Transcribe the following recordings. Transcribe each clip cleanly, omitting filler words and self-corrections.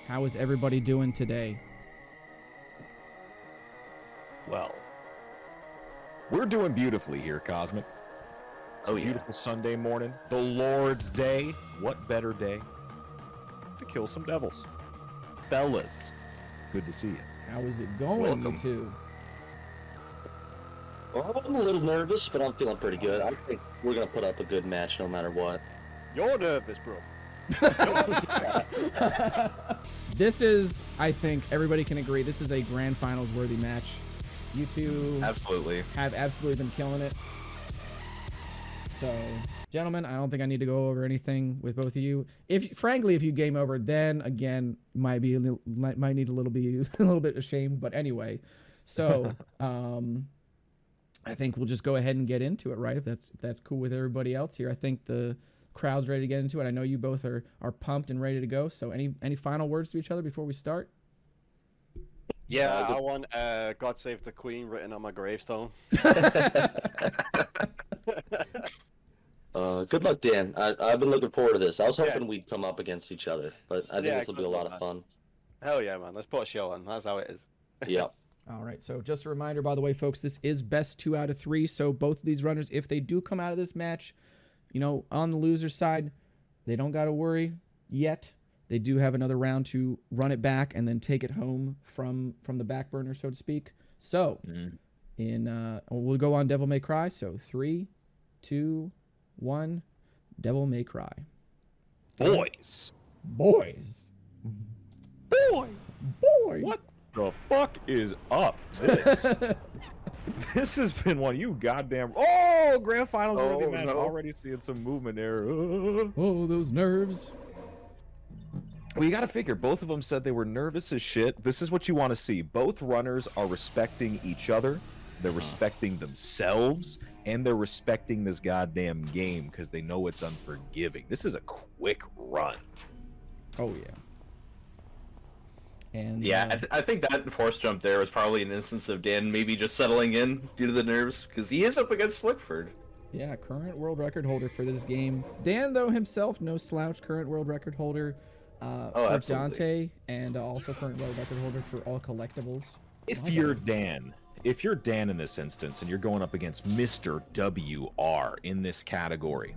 How is everybody doing today? Well, we're doing beautifully here, Cosmic. It's a beautiful Sunday morning. The Lord's Day. What better day to kill some devils? Fellas, good to see you. How is it going, Welcome. you two? Well, I'm a little nervous, but I'm feeling pretty good. I think we're going to put up a good match no matter what. You're nervous, bro. This is, I think, everybody can agree, this is a grand finals worthy match. You two Absolutely. have absolutely been killing it. So, gentlemen, I don't think I need to go over anything with both of you. Frankly, if you game over, then again, might need a little bit ashamed. But anyway, so I think we'll just go ahead and get into it, right? If that's cool with everybody else here. I think the crowd's ready to get into it. I know you both are pumped and ready to go. So any final words to each other before we start? Yeah, I want God Save the Queen written on my gravestone. Good luck, Dan. I've been looking forward to this. I was hoping we'd come up against each other, but I think this will be a lot of fun. Hell yeah, man. Let's put a show on. That's how it is. Yep. All right, so just a reminder, by the way, folks, this is best 2 out of 3. So both of these runners, if they do come out of this match, you know, on the loser side, they don't got to worry yet. They do have another round to run it back and then take it home from the back burner, so to speak. So, we'll go on Devil May Cry. So 3, 2, 1, Devil May Cry. Boys. Boy. What the fuck is up? This has been one of you goddamn... Oh, grand finals worthy match. No. Already seeing some movement there. Oh, those nerves. Well, you got to figure, both of them said they were nervous as shit. This is what you want to see. Both runners are respecting each other. They're respecting themselves. And they're respecting this goddamn game because they know it's unforgiving. This is a quick run. Oh, yeah. And yeah, I think that force jump there was probably an instance of Dan maybe just settling in due to the nerves, because he is up against Slickford. yeah, current world record holder for this game. Dan, though, himself, no slouch, current world record holder for absolutely. Dante, and also current world record holder for all collectibles. If you're Dan in this instance, and you're going up against Mr. WR in this category,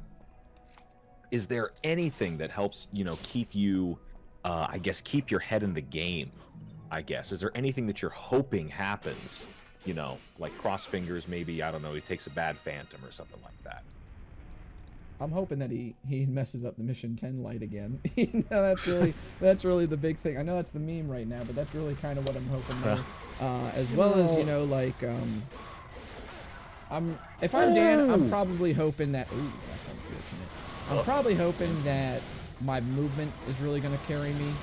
is there anything that helps, keep you, I guess, keep your head in the game, I guess? Is there anything that you're hoping happens, like cross fingers, maybe, I don't know, he takes a bad phantom or something like that? I'm hoping that he messes up the Mission 10 light again. That's really the big thing. I know that's the meme right now, but that's really kind of what I'm hoping there. As well as, if I'm Dan, I'm probably hoping that, ooh, that's unfortunate. I'm probably hoping that my movement is really going to carry me,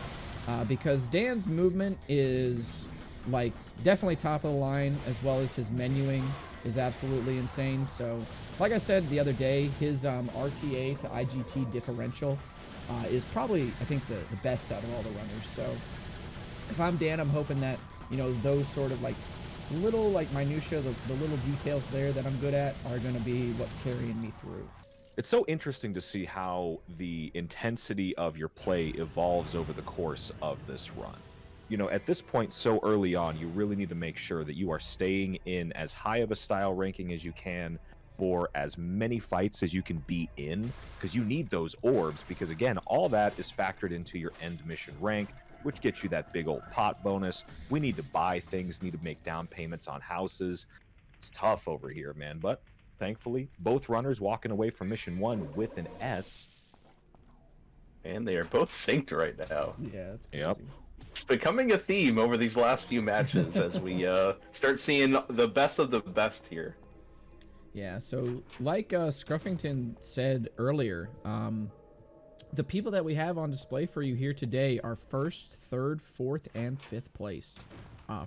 because Dan's movement is, like, definitely top of the line, as well as his menuing is absolutely insane. So, like I said the other day, his RTA to IGT differential is probably, I think, the best out of all the runners. So, if I'm Dan, I'm hoping that, those sort of, like, little, like, minutia, the little details there that I'm good at are going to be what's carrying me through. It's so interesting to see how the intensity of your play evolves over the course of this run. At this point so early on, you really need to make sure that you are staying in as high of a style ranking as you can for as many fights as you can be in, because you need those orbs, because again, all that is factored into your end mission rank, which gets you that big old pot bonus. We need to buy things, need to make down payments on houses. It's tough over here, man, but thankfully, both runners walking away from Mission 1 with an S. And they are both synced right now. Yeah, that's crazy. Yep. It's becoming a theme over these last few matches as we start seeing the best of the best here. Yeah, so like Scruffington said earlier, the people that we have on display for you here today are 1st, 3rd, 4th, and 5th place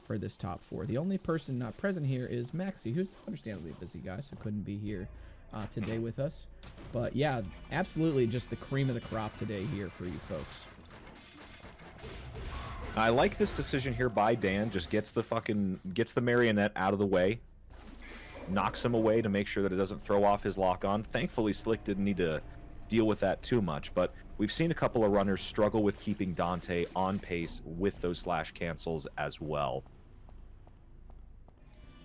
for this top 4. The only person not present here is Maxi, who's understandably a busy guy, so couldn't be here today with us. But yeah, absolutely just the cream of the crop today here for you folks. I like this decision here by Dan. Just gets the marionette out of the way, knocks him away to make sure that it doesn't throw off his lock on. Thankfully, Slick didn't need to deal with that too much, but we've seen a couple of runners struggle with keeping Dante on pace with those slash cancels as well.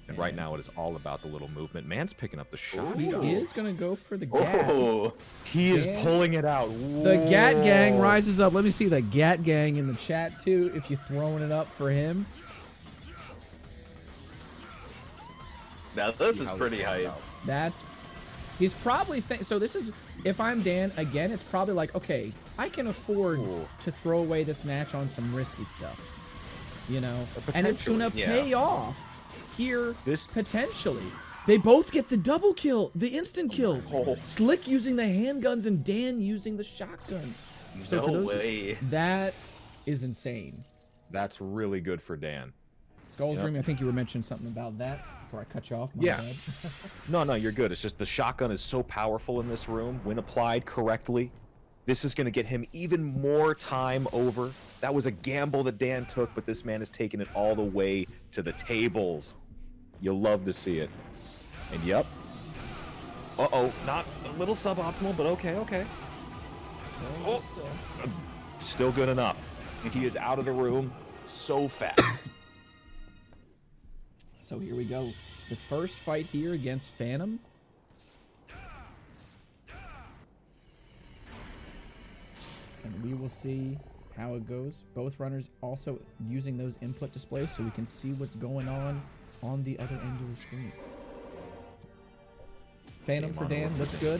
And right now it is all about the little movement. Man's picking up the shot. He is going to go for the gat. Oh, He is pulling it out. The Gat Gang rises up. Let me see the Gat Gang in the chat, too, if you're throwing it up for him. now this is pretty hype. He's probably so this is, if I'm Dan, again, it's probably like, okay, I can afford to throw away this match on some risky stuff, you know, and it's gonna pay off here potentially. They both get the double kill, the instant kills. Slick using the handguns and Dan using the shotgun. So No way. That is insane. That's really good for Dan. Skull's Dream, I think you were mentioning something about that before I cut you off. My bad. No, you're good. It's just the shotgun is so powerful in this room when applied correctly. This is going to get him even more time over. That was a gamble that Dan took, but this man has taken it all the way to the tables. You'll love to see it. And yep. Uh-oh, not a little suboptimal, but okay. Still good enough. He is out of the room so fast. So here we go. The first fight here against Phantom. And we will see how it goes. Both runners also using those input displays so we can see what's going on the other end of the screen. Phantom for Dan looks good.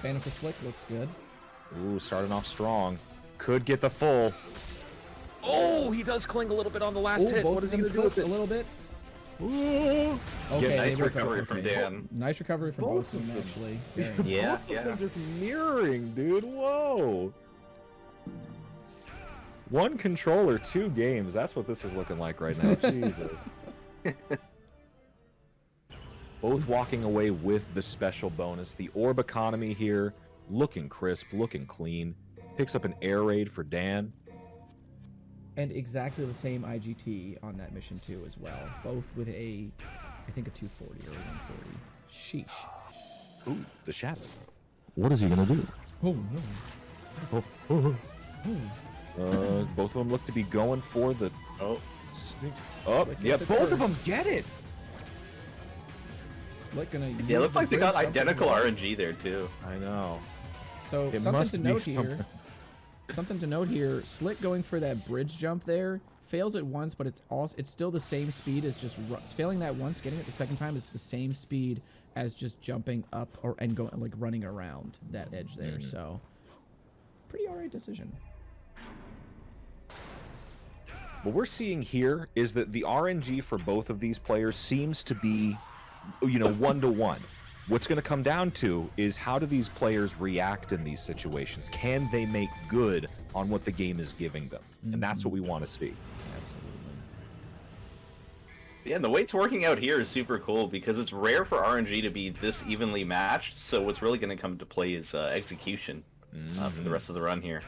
Phantom for Slick looks good. Ooh, starting off strong. Could get the full. Oh, he does cling a little bit on the last hit. What is he going to do with it? A little bit. Ooh. Okay, Nice recovery from Dan. Nice recovery from both of them, actually. Very Yeah, Both of them just mirroring, dude. Whoa. One controller, 2 games. That's what this is looking like right now. Jesus. Both walking away with the special bonus. The orb economy here, looking crisp, looking clean. Picks up an air raid for Dan. And exactly the same IGT on that mission too as well. Both with a, I think a 240 or a 140. Sheesh. Ooh, the shadow. What is he gonna do? Oh no. Both of them look to be going for the. Oh, Yeah, both of them get it. Slick gonna. yeah, it looks like they got bridge identical jump. RNG there too. I know. So It something must to be note something. here. Something to note here. Slick going for that bridge jump there fails it once, but it's still the same speed as just failing that once. Getting it the second time is the same speed as just jumping up and going like running around that edge there. So pretty alright decision. What we're seeing here is that the RNG for both of these players seems to be, 1-to-1. What's going to come down to is how do these players react in these situations? Can they make good on what the game is giving them? And that's what we want to see. Absolutely. Yeah, and the way it's working out here is super cool because it's rare for RNG to be this evenly matched. So what's really going to come to play is execution for the rest of the run here.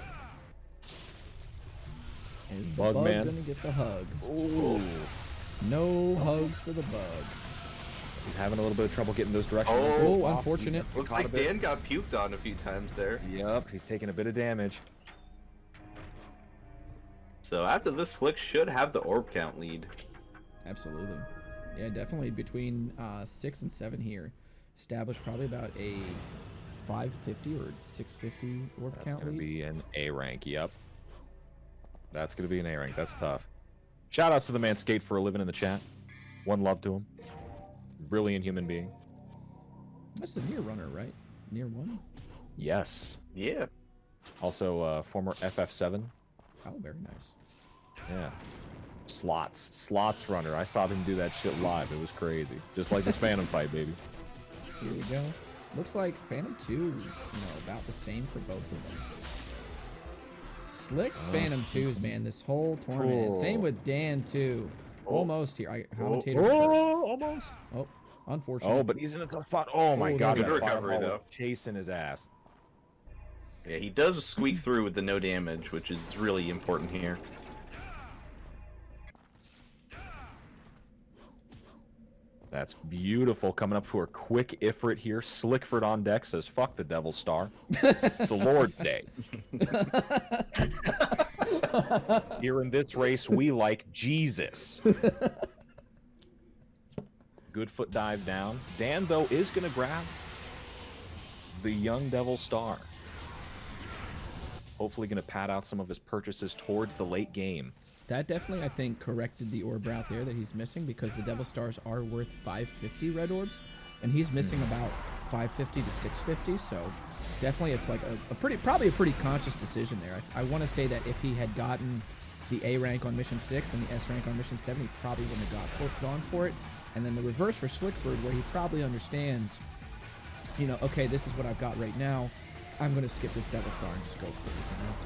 Is the Bug bug man. gonna get the hug? Ooh. No hugs for the bug. He's having a little bit of trouble getting those directions. Oh, unfortunate. Looks Caught a like bit. Dan got puked on a few times there. Yep, he's taking a bit of damage. So after this, Slick should have the orb count lead. Absolutely. Yeah, definitely between 6 and 7 here. Established probably about a 550 or 650 orb That's count going to lead. be an A rank, yep. That's going to be an A rank. That's tough. Shout outs to the man Skate for a living in the chat. One love to him. Brilliant human being. That's the near runner, right? Near 1? Yes. Yeah. Also, former FF7. Oh, very nice. Yeah. Slots runner. I saw him do that shit live. It was crazy. Just like this Phantom fight, baby. Here we go. Looks like Phantom 2, about the same for both of them. Slick's Phantom 2s, man, this whole tournament. Oh. Same with Dan, too. Almost here. Commentators first. Almost. Oh, unfortunate. Oh, but he's in a tough spot. Oh my Oh, god, good that recovery, fireball though. was chasing his ass. Yeah, he does squeak through with the no damage, which is really important here. That's beautiful. Coming up for a quick Ifrit here. Slickford on deck says, fuck the Devil Star. It's the Lord's Day. Here in this race, we like Jesus. Good foot dive down. Dan, though, is going to grab the young Devil Star. Hopefully going to pad out some of his purchases towards the late game. That definitely, I think, corrected the orb route there that he's missing, because the Devil Stars are worth 550 red orbs, and he's missing about 550 to 650. So definitely, it's like probably a pretty conscious decision there. I want to say that if he had gotten the A rank on mission 6 and the S rank on mission 7, he probably wouldn't have gone for it. And then the reverse for Slickford, where he probably understands, you know, okay, this is what I've got right now. I'm going to skip this Devil Star and just go for everything else.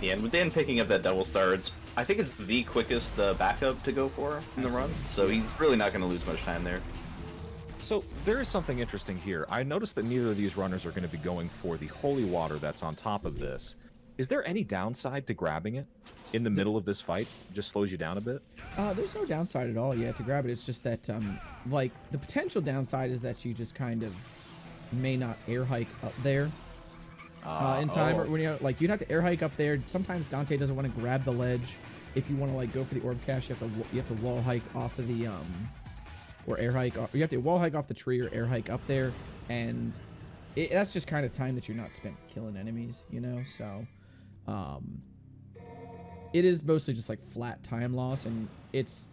Yeah, and with Dan picking up that Devil Star, I think it's the quickest backup to go for in the run, so he's really not going to lose much time there. So there is something interesting here. I noticed that neither of these runners are going to be going for the holy water that's on top of this. Is there any downside to grabbing it in the middle of this fight? It just slows you down a bit? There's no downside at all, to grab it. It's just that, like, the potential downside is that you just kind of may not air hike up there in time. Or when you like, you'd have to air hike up there. Sometimes Dante doesn't want to grab the ledge. If you want to like go for the orb cache, you have to wall hike off of the or air hike. You have to wall hike off the tree or air hike up there, and that's just kind of time that you're not spent killing enemies, you know. So it is mostly just like flat time loss, and it's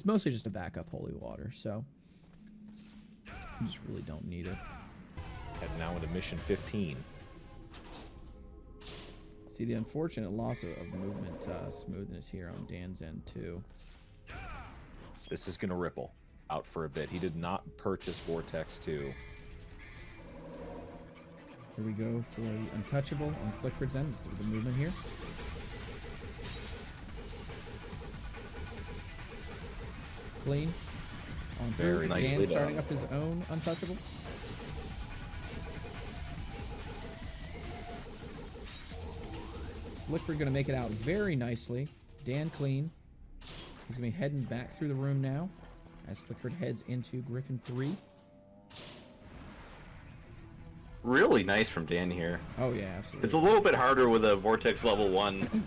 mostly just a backup holy water. So you just really don't need it. Heading now into mission 15. See the unfortunate loss of movement smoothness here on Dan's end too. This is going to ripple out for a bit. He did not purchase Vortex 2. Here we go for the untouchable on Slickford's end. Let's see the movement here. Clean. On Very nicely Dan done. starting up his own untouchable. Slickford going to make it out very nicely. Dan clean. He's going to be heading back through the room now as Slickford heads into Griffin 3. Really nice from Dan here. Oh, yeah, absolutely. It's a little bit harder with a Vortex level 1,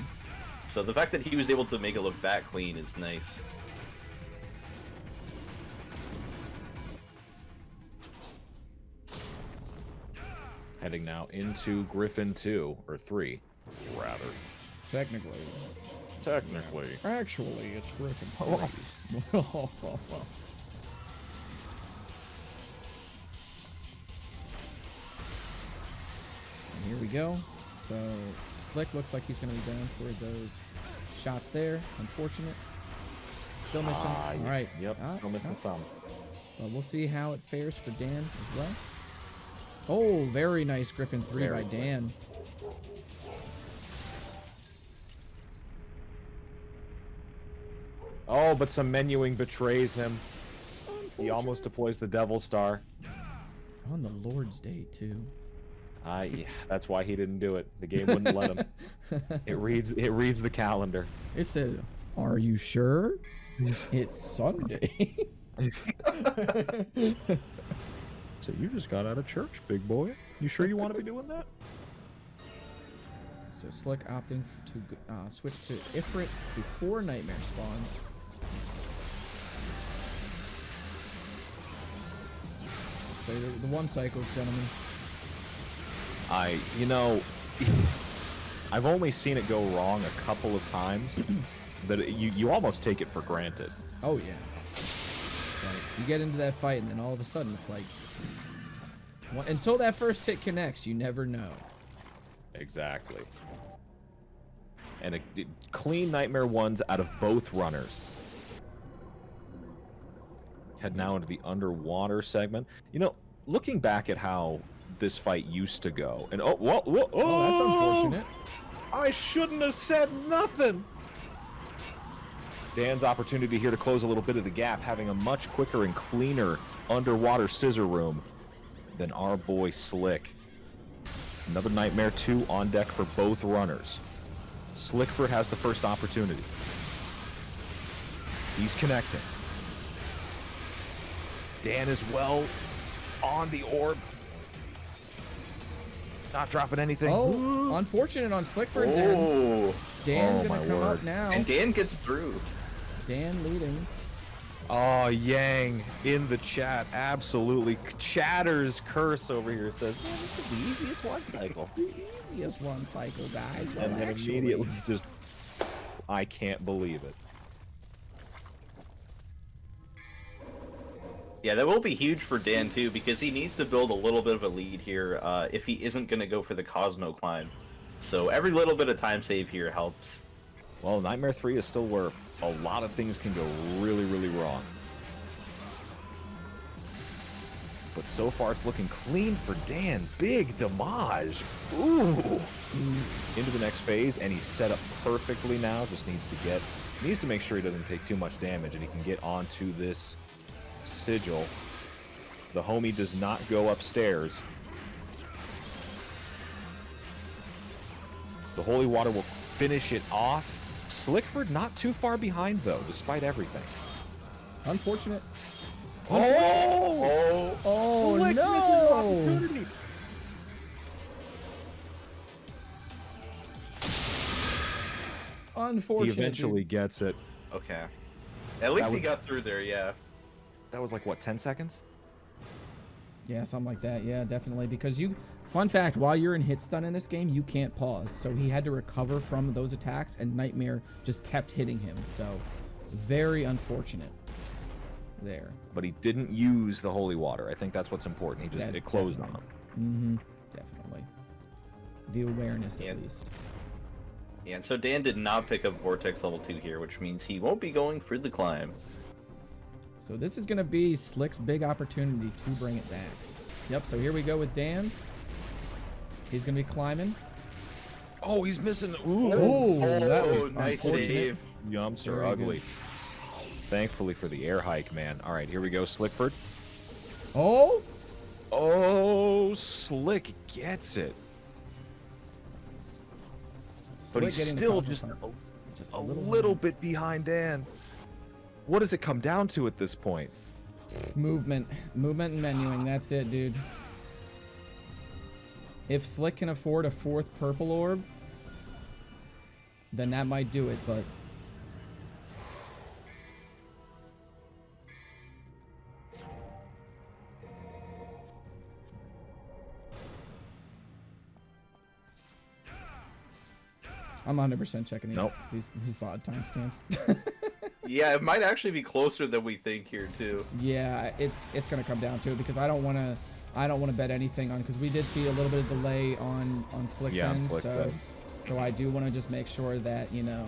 so the fact that he was able to make it look that clean is nice. Heading now into Griffin 2, or 3, rather. Technically. Actually, it's Griffin 3. And here we go. So, Slick looks like he's going to be going for those shots there. Unfortunate. Still missing. All right. Yep, still missing some. Well, we'll see how it fares for Dan as well. Oh, very nice Griffin 3 by Dan. Oh, but some menuing betrays him. He almost deploys the Devil Star. On the Lord's Day, too. Yeah, that's why he didn't do it. The game wouldn't let him. It reads the calendar. It said, "Are you sure? It's Sunday." So you just got out of church, big boy. You sure you want to be doing that? So Slick opting to switch to Ifrit before Nightmare spawns. So the one cycles, gentlemen. I've only seen it go wrong a couple of times, but you almost take it for granted. Oh yeah. Like, you get into that fight, and then all of a sudden it's like, until that first hit connects, you never know. Exactly. And a clean Nightmare 1s out of both runners. Head now into the underwater segment. You know, looking back at how this fight used to go, and oh, that's unfortunate. I shouldn't have said nothing. Dan's opportunity here to close a little bit of the gap, having a much quicker and cleaner underwater scissor room than our boy Slick. Another Nightmare 2 on deck for both runners. Slickford has the first opportunity. He's connecting. Dan as well on the orb. Not dropping anything. Oh, unfortunate on Slickford. Oh, Dan's gonna come up now. and Dan gets through. Dan leading. Oh, Yang in the chat absolutely chatters curse over here. Says, "Man, this is the easiest one cycle." The easiest one cycle, guys. And then immediately just, I can't believe it. Yeah, that will be huge for Dan too, because he needs to build a little bit of a lead here if he isn't going to go for the Cosmo climb. So every little bit of time save here helps. Well, Nightmare 3 is still where a lot of things can go really, really wrong. But so far, it's looking clean for Dan. Big damage. Ooh. Into the next phase, and he's set up perfectly now. Just needs to make sure he doesn't take too much damage, and he can get onto this sigil. The homie does not go upstairs. The holy water will finish it off. Slickford not too far behind, though, despite everything. Unfortunate. Oh Slick no! Unfortunate. He eventually gets it. Okay. At least he got through there, yeah. That was like, what, 10 seconds? Yeah, something like that. Yeah, definitely. Because fun fact, while you're in hit stun in this game, you can't pause. So he had to recover from those attacks, and Nightmare just kept hitting him. So very unfortunate there. But he didn't use the holy water. I think that's what's important. It closed on him. Mm-hmm. Definitely. The awareness, at least. Yeah, and so Dan did not pick up Vortex level 2 here, which means he won't be going for the climb. So this is going to be Slick's big opportunity to bring it back. Yep, so here we go with Dan. He's going to be climbing. Oh, he's missing. Ooh, that was nice unfortunate. save. Yumps are Very ugly. good. Thankfully for the air hike, man. All right, here we go, Slickford. Oh! Oh, Slick gets it. But he's Slick getting the still Cosmo just Climb. a little bit behind Dan. What does it come down to at this point? Movement and menuing. That's it, dude. If Slick can afford a 4th purple orb, then that might do it, but... I'm 100% checking these VOD timestamps. Yeah, it might actually be closer than we think here too. Yeah, it's gonna come down to it because I don't want to bet anything on, because we did see a little bit of delay on Slick's end, so I do want to just make sure that, you know,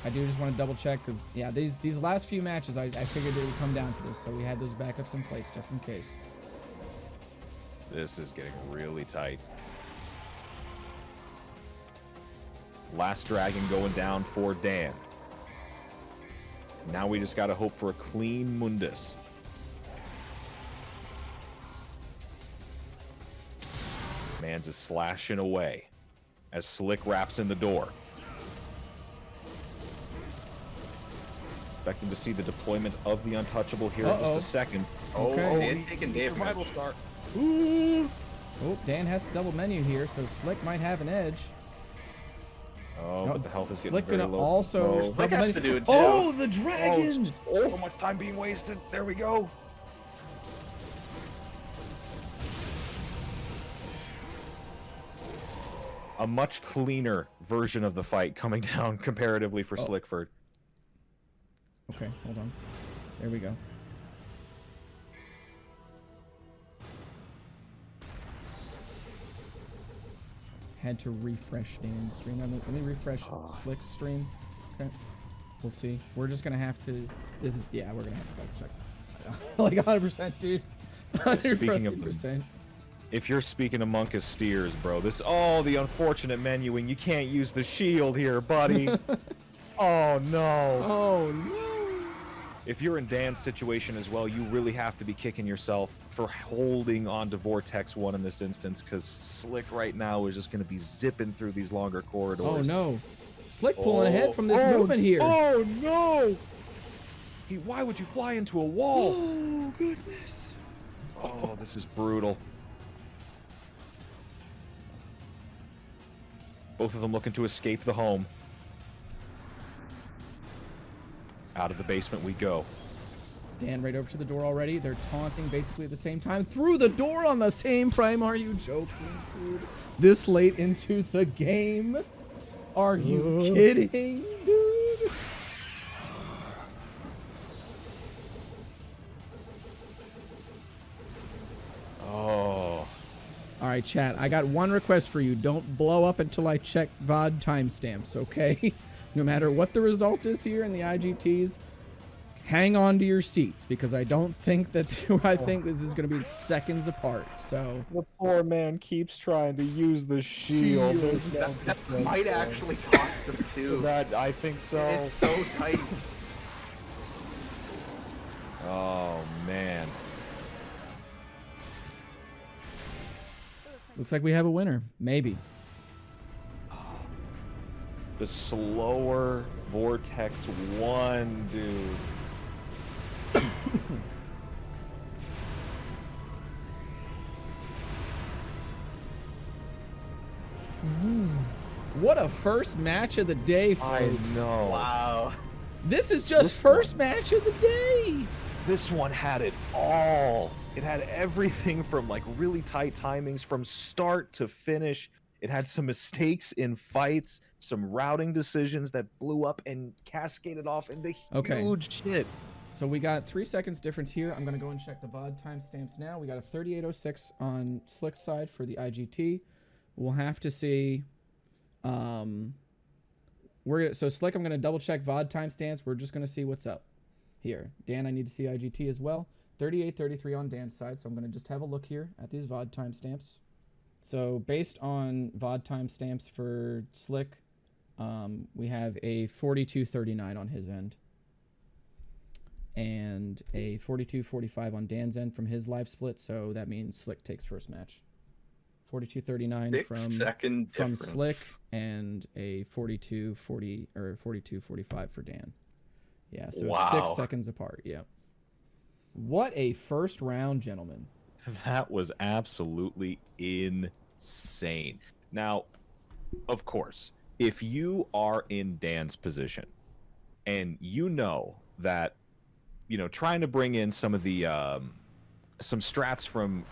I do just want to double check, because yeah, these last few matches I figured it would come down to this, so we had those backups in place just in case. This is getting really tight. Last dragon going down for Dan. Now we just got to hope for a clean Mundus. Mans is slashing away as Slick wraps in the door. Expecting to see the deployment of the untouchable here in just a second. Okay. Dan taking damage. Survival start. Ooh. Oh, Dan has to double menu here, so Slick might have an edge. Oh, but the health is getting Slick very gonna low. also Slick has to do it too. Oh, the dragon! Oh, so much time being wasted. There we go. A much cleaner version of the fight coming down comparatively for Slickford. Okay, hold on. There we go. Had to refresh Dan's stream. Let me refresh Slick's stream. Okay. We'll see. We're just gonna have to. Yeah, we're gonna have to double check. Like 100%, dude. 100%. Speaking of if you're speaking to Monkus Steers, bro, the unfortunate menuing. You can't use the shield here, buddy. Oh no. Oh no. If you're in Dan's situation as well, you really have to be kicking yourself for holding on to Vortex 1 in this instance, because Slick right now is just going to be zipping through these longer corridors. Oh no. Slick pulling ahead from this movement here. Oh no! Why would you fly into a wall? Oh, goodness. Oh, this is brutal. Both of them looking to escape the home. Out of the basement we go. Dan right over to the door already. They're taunting basically at the same time. Through the door on the same frame. Are you joking, dude? This late into the game? Are you kidding, dude? Oh. All right, chat. I got one request for you. Don't blow up until I check VOD timestamps, okay? No matter what the result is here in the IGTs, hang on to your seats because I don't think that I think this is going to be seconds apart. So The poor man keeps trying to use the shield. That might actually cost him too. I think so. It's so tight. Oh man. looks like we have a winner. Maybe. The slower Vortex 1, dude. What a first match of the day, folks. I know. Wow. This is just first match of the day. This one had it all. It had everything from like really tight timings from start to finish. It had some mistakes in fights, some routing decisions that blew up and cascaded off into huge shit. So we got 3 seconds difference here. I'm going to go and check the VOD timestamps now. We got a 38:06 on Slick's side for the IGT. We'll have to see. So Slick, I'm going to double check VOD timestamps. We're just going to see what's up here. Dan, I need to see IGT as well. 38:33 on Dan's side. So I'm going to just have a look here at these VOD timestamps. So based on VOD timestamps for Slick, we have a 42:39 on his end. And a 42:45 on Dan's end from his live split. So that means Slick takes first match. 42:39 from Slick and a 42:40 or 42:45 for Dan. Yeah, so 6 seconds apart. Yeah. What a first round, gentlemen. That was absolutely insane. Now, of course, if you are in Dan's position and you know that, you know, trying to bring in some of the some strats from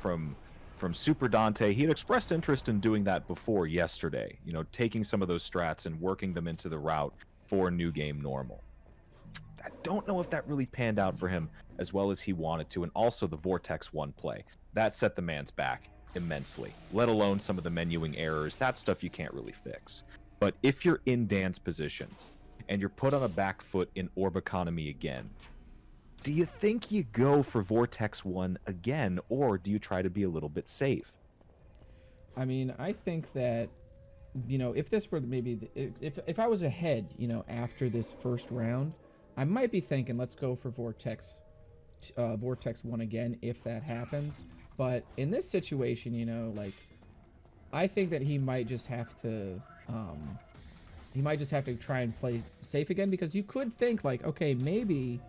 Super Dante, he had expressed interest in doing that before yesterday, you know, taking some of those strats and working them into the route for New Game Normal. I don't know if that really panned out for him as well as he wanted to, and also the Vortex 1 play. That set the man's back immensely, let alone some of the menuing errors. That stuff you can't really fix. But if you're in Dan's position and you're put on a back foot in Orb Economy again, do you think you go for Vortex 1 again, or do you try to be a little bit safe? I mean, I think that, you know, if this were maybe, if I was ahead, you know, after this first round, I might be thinking, let's go for Vortex 1 again, if that happens. But in this situation, you know, like, I think that he might just have to, try and play safe again, because you could think like, okay, maybe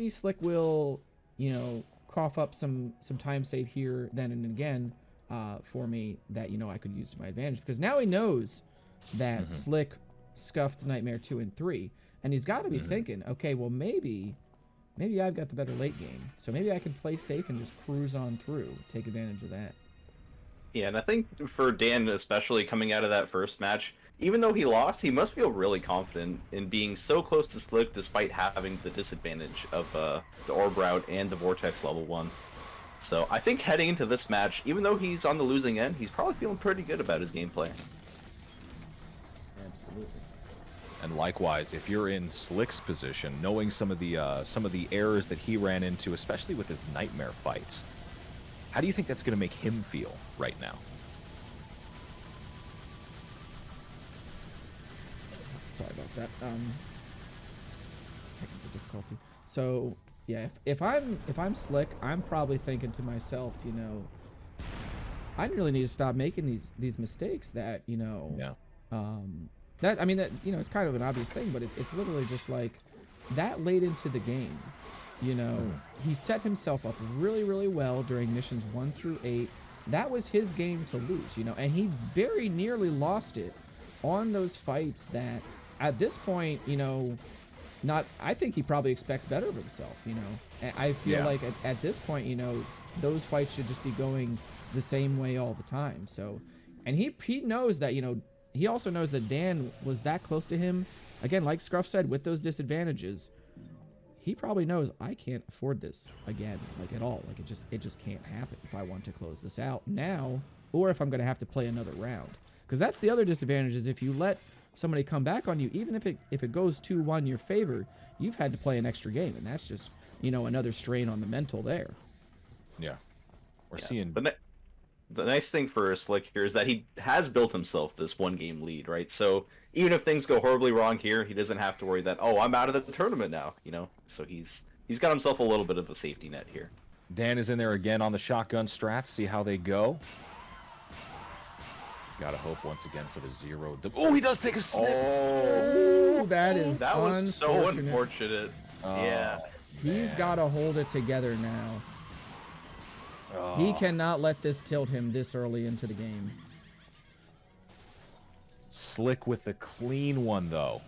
Slick will, you know, cough up some time save here, then and again, for me that, you know, I could use to my advantage, because now he knows that Slick scuffed Nightmare 2 and 3, and he's got to be thinking, okay, well, maybe I've got the better late game, so maybe I can play safe and just cruise on through, take advantage of that. Yeah, and I think for Dan, especially coming out of that first match, even though he lost, he must feel really confident in being so close to Slick despite having the disadvantage of the Orb route and the Vortex level 1. So I think heading into this match, even though he's on the losing end, he's probably feeling pretty good about his gameplay. Absolutely. And likewise, if you're in Slick's position, knowing some of the errors that he ran into, especially with his Nightmare fights, how do you think that's going to make him feel right now? Sorry about that. Technical difficulty. So yeah, if I'm Slick, I'm probably thinking to myself, you know, I really need to stop making these mistakes that, you know, Yeah. that, I mean, that, you know, it's kind of an obvious thing, but it's literally just like, that late into the game, you know, he set himself up really, really well during missions 1 through 8. That was his game to lose, you know, and he very nearly lost it on those fights that at this point, you know, I think he probably expects better of himself, you know. And I feel like at this point, you know, those fights should just be going the same way all the time. So, and he knows that, you know, he also knows that Dan was that close to him. Again, like Scruff said, with those disadvantages, he probably knows I can't afford this again, like at all. Like it just can't happen if I want to close this out now, or if I'm going to have to play another round. Because that's the other disadvantage, is if you let somebody come back on you, even if it goes 2-1 your favor, you've had to play an extra game, and that's just, you know, another strain on the mental there. Yeah. We're seeing... The nice thing for Slick here is that he has built himself this 1-game lead, right? So even if things go horribly wrong here, he doesn't have to worry that, oh, I'm out of the tournament now, you know? So he's got himself a little bit of a safety net here. Dan is in there again on the shotgun strats. See how they go. Gotta hope once again for the 0. Oh, he does take a snip. Oh, that was so unfortunate. Yeah. He's got to hold it together now. Oh. He cannot let this tilt him this early into the game. Slick with the clean one, though.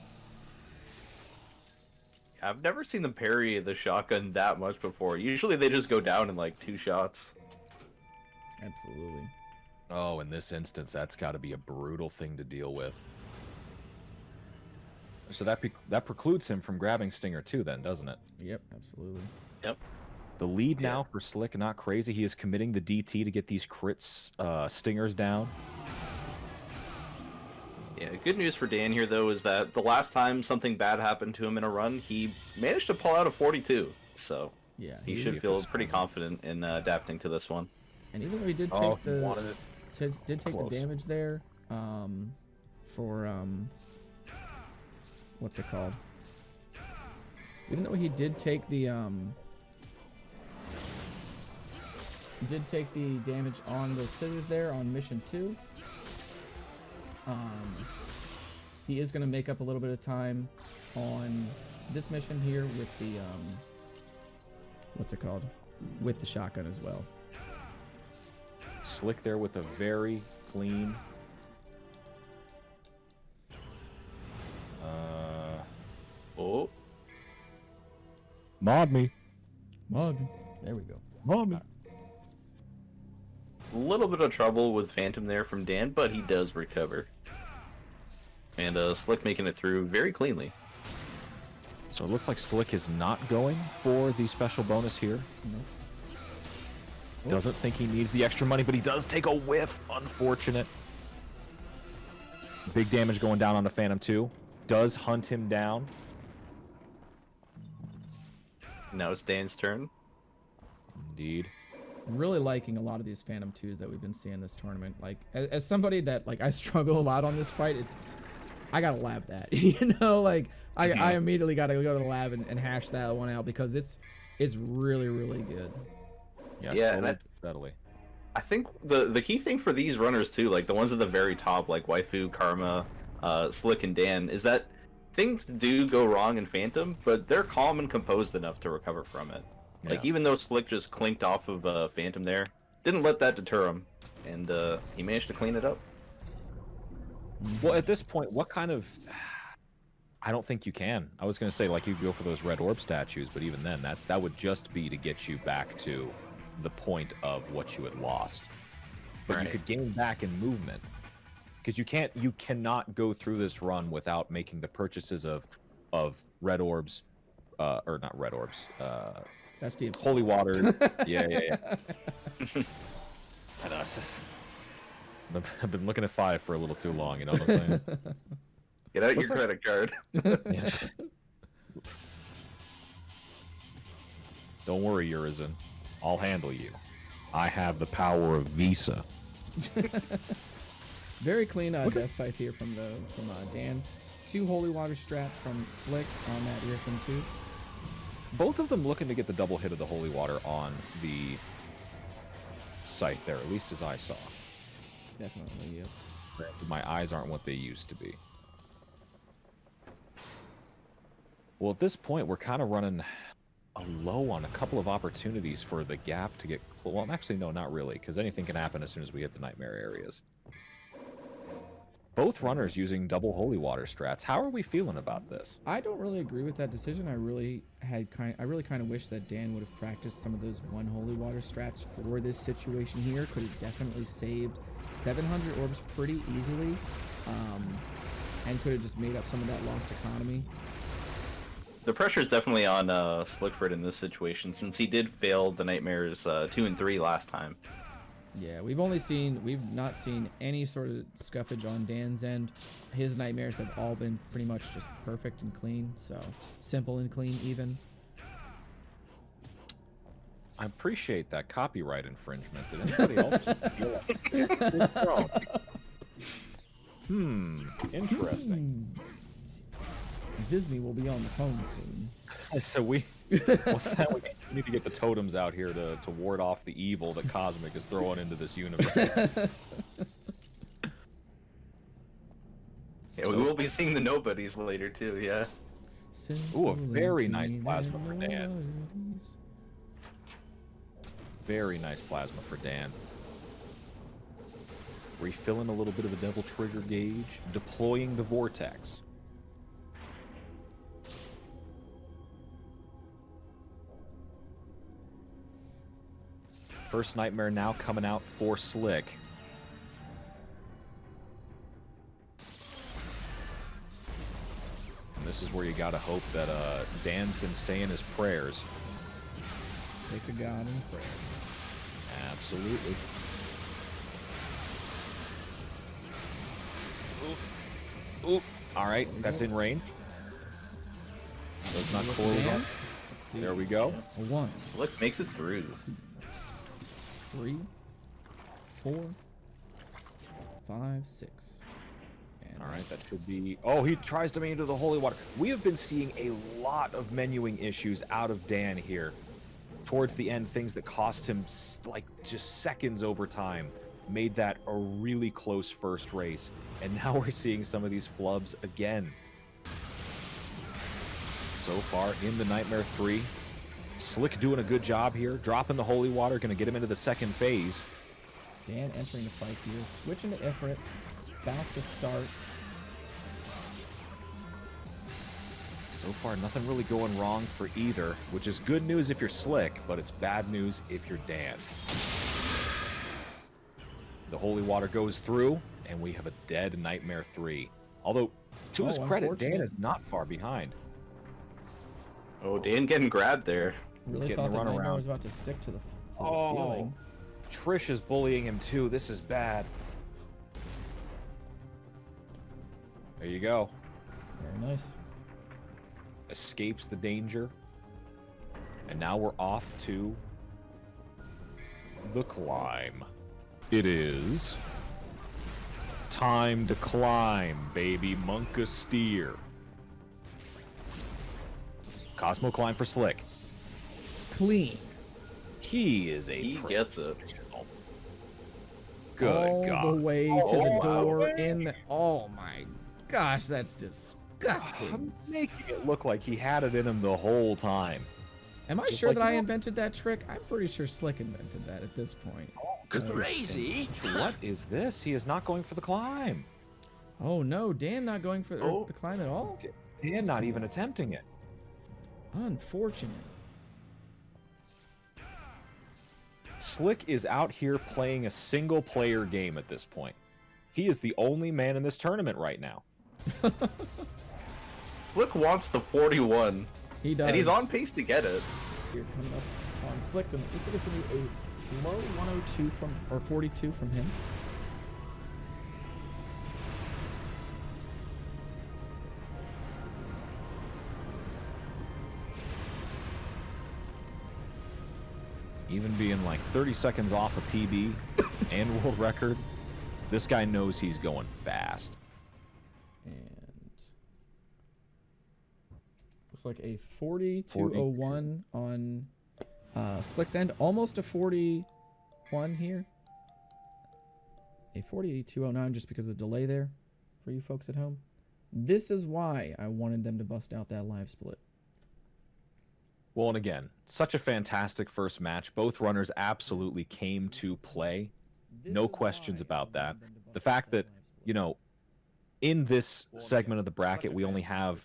I've never seen them parry the shotgun that much before. Usually they just go down in like 2 shots. Absolutely. Oh, in this instance, that's got to be a brutal thing to deal with. So that precludes him from grabbing Stinger 2 then, doesn't it? Yep, absolutely. Yep. The lead now for Slick, not crazy. He is committing the DT to get these crits, Stingers down. Yeah, good news for Dan here, though, is that the last time something bad happened to him in a run, he managed to pull out a 42. So yeah, he should feel pretty confident in adapting to this one. And even though he did take the damage there, for what's it called? Even though he did take the damage on those scissors there on mission 2. He is going to make up a little bit of time on this mission here with the what's it called? With the shotgun as well. Slick there with a very clean. Oh. Mod me. Mod. There we go. Mod me. A little bit of trouble with Phantom there from Dan, but he does recover. And Slick making it through very cleanly. So it looks like Slick is not going for the special bonus here. Nope. Doesn't think he needs the extra money, but he does take a whiff. Unfortunate. Big damage going down on the Phantom 2. Does hunt him down. Now it's Dan's turn. Indeed. Really liking a lot of these Phantom 2s that we've been seeing this tournament. Like, as somebody that, like, I struggle a lot on this fight, I gotta lab that. You know, like, I immediately gotta go to the lab and hash that one out because it's really, really good. Yeah, and steadily. I think the key thing for these runners too, like the ones at the very top, like Waifu, Karma, Slick, and Dan, is that things do go wrong in Phantom, but they're calm and composed enough to recover from it. Yeah. Like even though Slick just clinked off of Phantom there, didn't let that deter him, and he managed to clean it up. Well, at this point, what kind of... I don't think you can. I was going to say, like, you go for those red orb statues, but even then, that would just be to get you back to the point of what you had lost. But right. You could gain back in movement. Because you cannot go through this run without making the purchases of red orbs, or not red orbs, that's the holy water. Yeah. I know, it's just... I've been looking at 5 for a little too long, you know what I'm saying? Get out your credit card. Yeah. Don't worry, Urizen. I'll handle you. I have the power of Visa. Very clean death scythe here from Dan. 2 holy water strat from Slick on that Earthen 2. Both of them looking to get the double hit of the holy water on the scythe there, at least as I saw. Definitely, yes. My eyes aren't what they used to be. Well, at this point, we're kind of running low on a couple of opportunities for the gap to get... Well, actually, no, not really, because anything can happen as soon as we hit the nightmare areas. Both runners using double holy water strats. How are we feeling about this? I don't really agree with that decision. I really kind of wish that Dan would have practiced some of those one holy water strats for this situation here. Could have definitely saved 700 orbs pretty easily, and could have just made up some of that lost economy. The pressure is definitely on Slickford in this situation, since he did fail the nightmares 2 and 3 last time. Yeah, we've not seen any sort of scuffage on Dan's end. His nightmares have all been pretty much just perfect and clean, so simple and clean even. I appreciate that copyright infringement. Did anybody else just feel like... Interesting. Disney will be on the phone soon. So we need to get the totems out here to ward off the evil that Cosmic is throwing into this universe. Yeah, we will be seeing the nobodies later too, yeah. Ooh, a very nice plasma for Dan. Very nice plasma for Dan. Refilling a little bit of the devil trigger gauge, deploying the vortex. First nightmare now coming out for Slick. And this is where you gotta hope that Dan's been saying his prayers. Take a God in prayer. Absolutely. Ooh. All right, that's in range. Does not close on. There we go. A 1. Slick makes it through. 3, 4, 5, 6. And all right, that should be... Oh, he tries to make it into the holy water. We have been seeing a lot of menuing issues out of Dan here. Towards the end, things that cost him like just seconds over time made that a really close first race. And now we're seeing some of these flubs again. So far in the Nightmare 3, Slick doing a good job here, dropping the holy water, going to get him into the second phase. Dan entering the fight here, switching to Ifrit, back to start. So far, nothing really going wrong for either, which is good news if you're Slick, but it's bad news if you're Dan. The holy water goes through, and we have a dead Nightmare 3. Although, to his credit, Dan is not far behind. Oh, Dan getting grabbed there. Really thought that Nightmare was about to stick to the ceiling. Trish is bullying him too. This is bad. There you go. Very nice. Escapes the danger. And now we're off to the climb. It is time to climb, baby. Monka steer. Cosmo climb for Slick. Clean. He is He gets it. Good all God. the way to the door in. Oh my gosh, that's disgusting. I'm making it look like he had it in him the whole time. Am I Just sure like that I you. invented that trick? I'm pretty sure Slick invented that at this point. Crazy. What is this? He is not going for the climb. Oh no, Dan not going for the climb at all? Dan not even attempting it. Unfortunate. Slick is out here playing a single-player game at this point. He is the only man in this tournament right now. Slick wants the 41. He does. And he's on pace to get it. Here coming up on Slick. It looks like it's going to be a low 102 from, or 42 from him. Even being like 30 seconds off a PB and world record, this guy knows he's going fast. And looks like a 42.01 on Slick's end. Almost a 41 here. A 42.09 just because of the delay there for you folks at home. This is why I wanted them to bust out that live split. Well, and again, such a fantastic first match. Both runners absolutely came to play. No questions about that. The fact that, you know, in this segment of the bracket, we only have,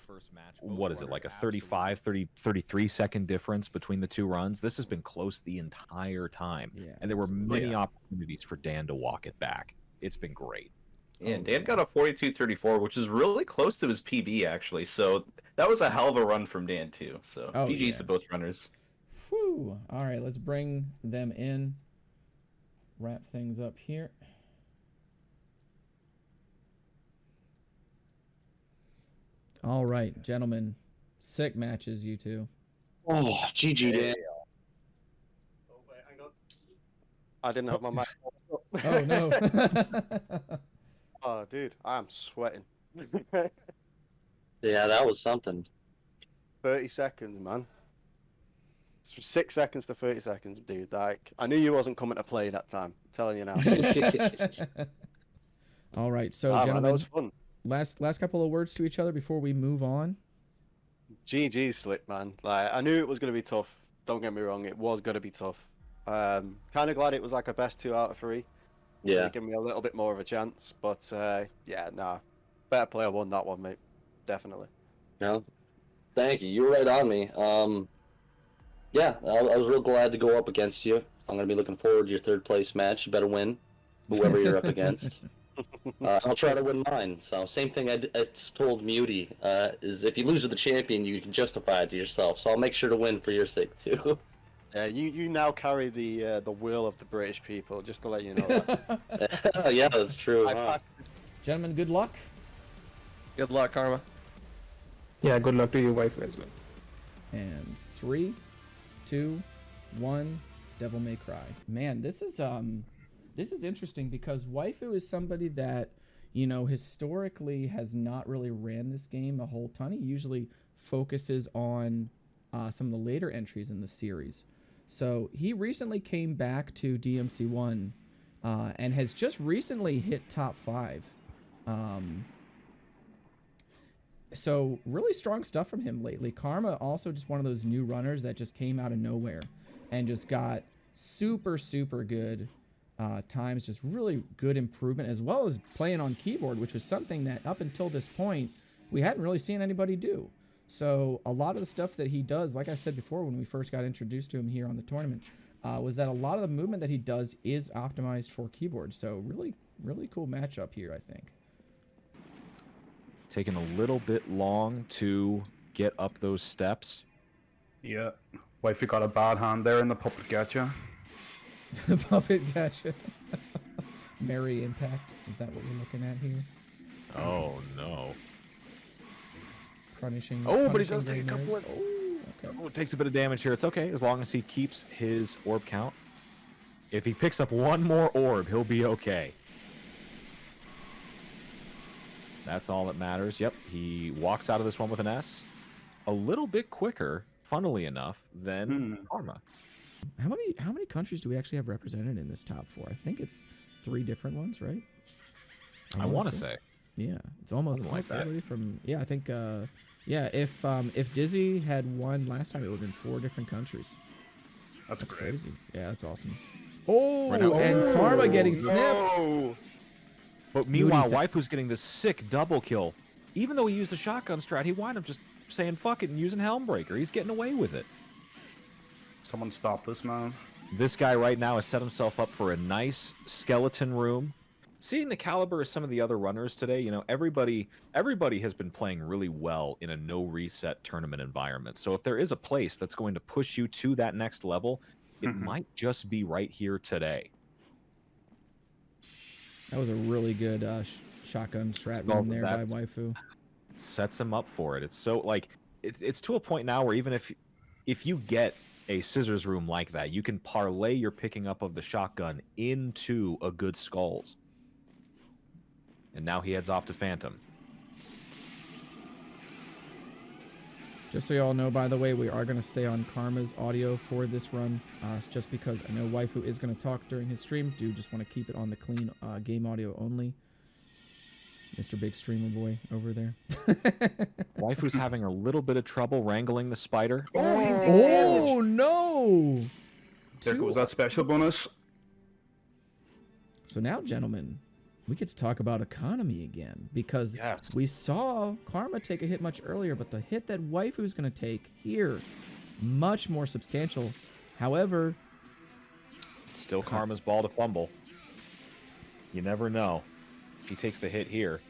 what is it, like a 33 second difference between the two runs. This has been close the entire time. Yeah, And there were many opportunities for Dan to walk it back. It's been great. Yeah, Dan got a 42-34, which is really close to his PB, actually. So that was a hell of a run from Dan, too. So GG's to both runners. Whew. All right, let's bring them in. Wrap things up here. All right, gentlemen. Sick matches, you two. Oh, GG, Dan. Oh, wait, hang on. I didn't have my mic. Oh, no. Oh, dude, I'm sweating. Yeah, that was something. 30 seconds, man. It's from 6 seconds to 30 seconds, dude. Like, I knew you wasn't coming to play that time. I'm telling you now. All right, so Man, that gentlemen, was fun. last couple of words to each other before we move on. GG Slick, man. Like, I knew it was going to be tough. Don't get me wrong, it was going to be tough. Kind of glad it was like a best 2 out of 3. Yeah. Give me a little bit more of a chance, but yeah, nah. Better player won that one, mate. Definitely. Yeah. Thank you. You were right on me. Yeah, I was real glad to go up against you. I'm going to be looking forward to your 3rd place match. You better win, whoever you're up against. I'll try to win mine. So same thing I told Muty, is if you lose to the champion, you can justify it to yourself. So I'll make sure to win for your sake, too. Yeah, you now carry the will of the British people, just to let you know that. Yeah, that's true. Huh? Gentlemen, good luck. Good luck, Karma. Yeah, good luck to your wife as well. And 3, 2, 1, Devil May Cry. Man, this is interesting because Waifu is somebody that, you know, historically has not really ran this game a whole ton. He usually focuses on some of the later entries in the series. So he recently came back to DMC1 and has just recently hit top 5. So really strong stuff from him lately. Karma also just one of those new runners that just came out of nowhere and just got super good times, just really good improvement, as well as playing on keyboard, which was something that up until this point we hadn't really seen anybody do. So a lot of the stuff that he does, like I said before when we first got introduced to him here on the tournament, was that a lot of the movement that he does is optimized for keyboard. So really cool matchup here, I think. Taking a little bit long to get up those steps. Yeah. Wifey got a bad hand there in the puppet gotcha. The puppet gotcha. Merry impact. Is that what we're looking at here? Oh, no. Punishing. But he does take a couple of. Oh, okay. Oh, it takes a bit of damage here. It's okay, as long as he keeps his orb count. If he picks up one more orb, he'll be okay. That's all that matters. Yep, he walks out of this one with an S. A little bit quicker, funnily enough, than Karma. How many countries do we actually have represented in this top 4? I think it's 3 different ones, right? I want to say. Yeah, it's almost like that. from. Yeah, I think. Yeah, if Dizzy had won last time, it would have been 4 different countries. That's great. Crazy. Yeah, that's awesome. Oh, and Karma getting snipped. No. But meanwhile, Waifu's getting this sick double kill. Even though he used the shotgun strat, he wound up just saying fuck it and using Helmbreaker. He's getting away with it. Someone stop this, man. This guy right now has set himself up for a nice skeleton room. Seeing the caliber of some of the other runners today, you know, everybody has been playing really well in a no reset tournament environment. So if there is a place that's going to push you to that next level, it might just be right here today. That was a really good shotgun strat room there by Waifu. Sets him up for it. It's so like it's to a point now where even if you get a scissors room like that, you can parlay your picking up of the shotgun into a good skulls. And now he heads off to Phantom. Just so you all know, by the way, we are going to stay on Karma's audio for this run, just because I know Waifu is going to talk during his stream. Do just want to keep it on the clean game audio only. Mr. Big Streamer Boy over there. Waifu's having a little bit of trouble wrangling the spider. Oh no! There goes that special bonus. So now, gentlemen, we get to talk about economy again, because Yes. we saw Karma take a hit much earlier, but the hit that Waifu's going to take here, much more substantial. However, Still Karma's ball to fumble. You never know. He takes the hit here.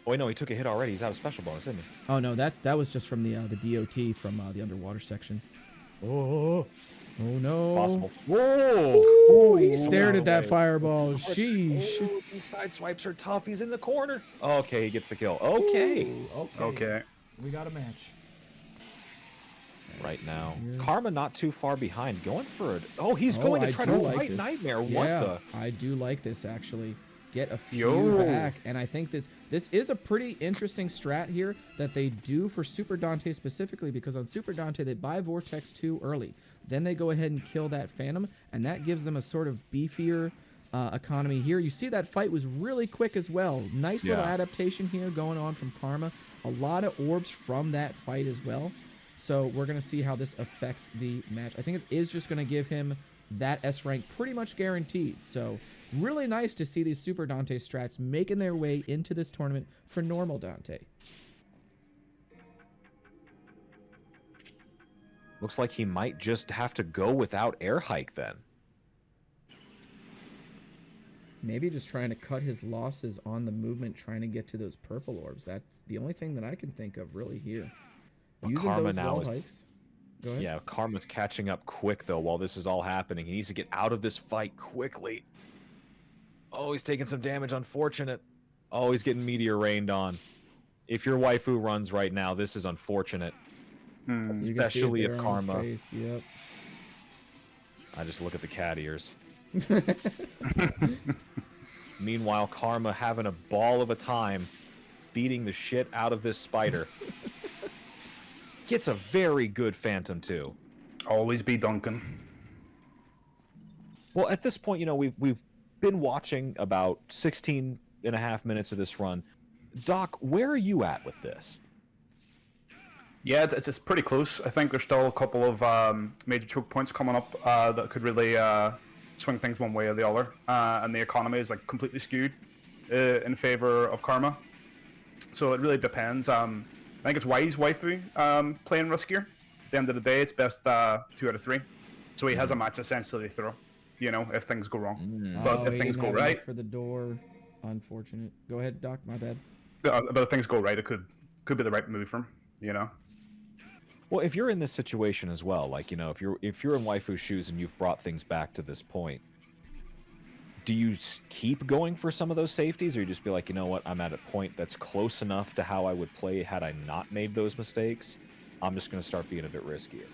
Oh, wait, no, he took a hit already. He's out of special bonus, isn't he? oh no, that was just from the DOT from the underwater section. Oh, Oh no! possible. Whoa! Ooh, he stared at that fireball. Sheesh. Oh, these side swipes are tough. He's in the corner. Okay, he gets the kill. Okay. Ooh, Okay. We got a match. Right now, Here. Karma not too far behind. Going for it. Oh, he's going to I try do to like right this. Nightmare. What Yeah, the? I do like this actually. Get a few Yo. back, and I think this is a pretty interesting strat here that they do for Super Dante specifically, because on Super Dante they buy Vortex 2 early, then they go ahead and kill that Phantom, and that gives them a sort of beefier economy here. You see that fight was really quick as well. Nice little Yeah. adaptation here going on from Karma. A lot of orbs from that fight as well. So we're going to see how this affects the match. I think it is just going to give him that S rank pretty much guaranteed. So really nice to see these Super Dante strats making their way into this tournament for normal Dante. Looks like he might just have to go without air hike then. Maybe just trying to cut his losses on the movement, trying to get to those purple orbs. That's the only thing that I can think of really here. But Using Karma those now wall is- hikes. Go ahead. Yeah, Karma's catching up quick, though, while this is all happening. He needs to get out of this fight quickly. Oh, he's taking some damage. Unfortunate. Oh, he's getting meteor rained on. If your waifu runs right now, this is unfortunate. Hmm. You can see it especially if there on his Karma- face. Yep. I just look at the cat ears. Meanwhile, Karma having a ball of a time beating the shit out of this spider. Gets a very good Phantom, too. Always be Duncan. Well, at this point, you know, we've been watching about 16 and a half minutes of this run. Doc, where are you at with this? Yeah, it's pretty close. I think there's still a couple of major choke points coming up that could really swing things one way or the other. And the economy is like completely skewed in favor of Karma. So it really depends. I think it's wise waifu playing riskier. At the end of the day, it's best 2 out of 3. So he has a match essentially to throw, you know, if things go wrong. But if he things didn't go have right, enough for the door. Unfortunate. Go ahead, Doc. My bad. but if things go right, it could be the right move for him, you know. Well, if you're in this situation as well, like, you know, if you're in waifu's shoes and you've brought things back to this point, do you keep going for some of those safeties, or you just be like, you know what, I'm at a point that's close enough to how I would play had I not made those mistakes? I'm just going to start being a bit riskier.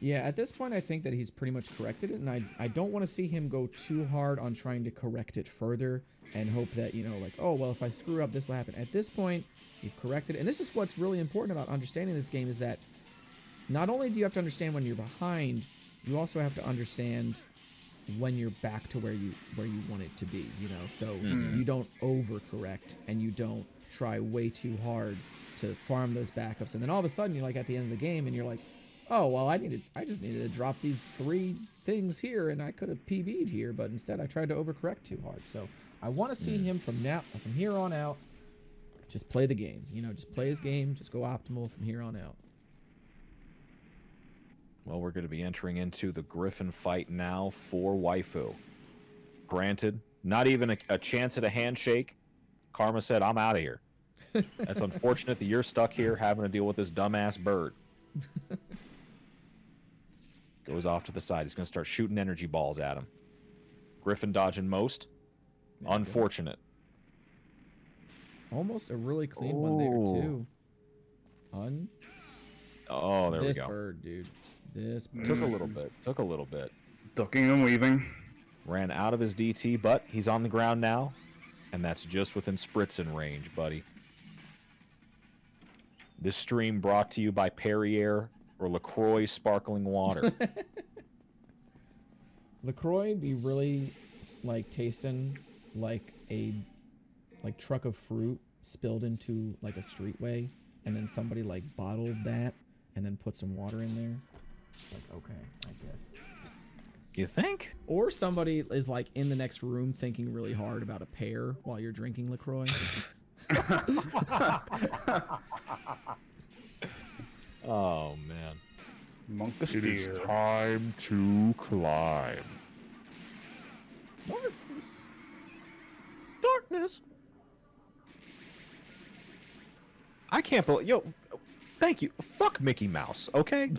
Yeah, at this point, I think that he's pretty much corrected it, and I don't want to see him go too hard on trying to correct it further and hope that, you know, like, oh, well, if I screw up, this will happen. At this point, you've corrected it. And this is what's really important about understanding this game, is that not only do you have to understand when you're behind, you also have to understand when you're back to where you want it to be, you know? So you don't overcorrect and you don't try way too hard to farm those backups. And then all of a sudden, you're like at the end of the game and you're like, oh, well, I just needed to drop these 3 things here and I could have PB'd here, but instead I tried to overcorrect too hard. So I want to see him from here on out, just play the game, you know, just play his game, just go optimal from here on out. Well, we're going to be entering into the Griffin fight now for waifu. Granted, not even a chance at a handshake. Karma said, I'm out of here. That's unfortunate that you're stuck here having to deal with this dumbass bird. Goes off to the side. He's going to start shooting energy balls at him. Griffin dodging most. Unfortunate. Almost a really clean one there, too. Oh, there we This go. bird, dude. This bird. Took a little bit. Took a little bit. Ducking and weaving. Ran out of his DT, but he's on the ground now. And that's just within spritzing range, buddy. This stream brought to you by Perrier or LaCroix Sparkling Water. LaCroix be really, like, tasting like a like truck of fruit spilled into like a streetway, and then somebody like bottled that and then put some water in there. It's like, okay, I guess. You think? Or somebody is like in the next room thinking really hard about a pear while you're drinking LaCroix. Oh man. Monk It is steer. time to climb. Darkness. Darkness. I can't believe. Yo, thank you. Fuck Mickey Mouse, okay?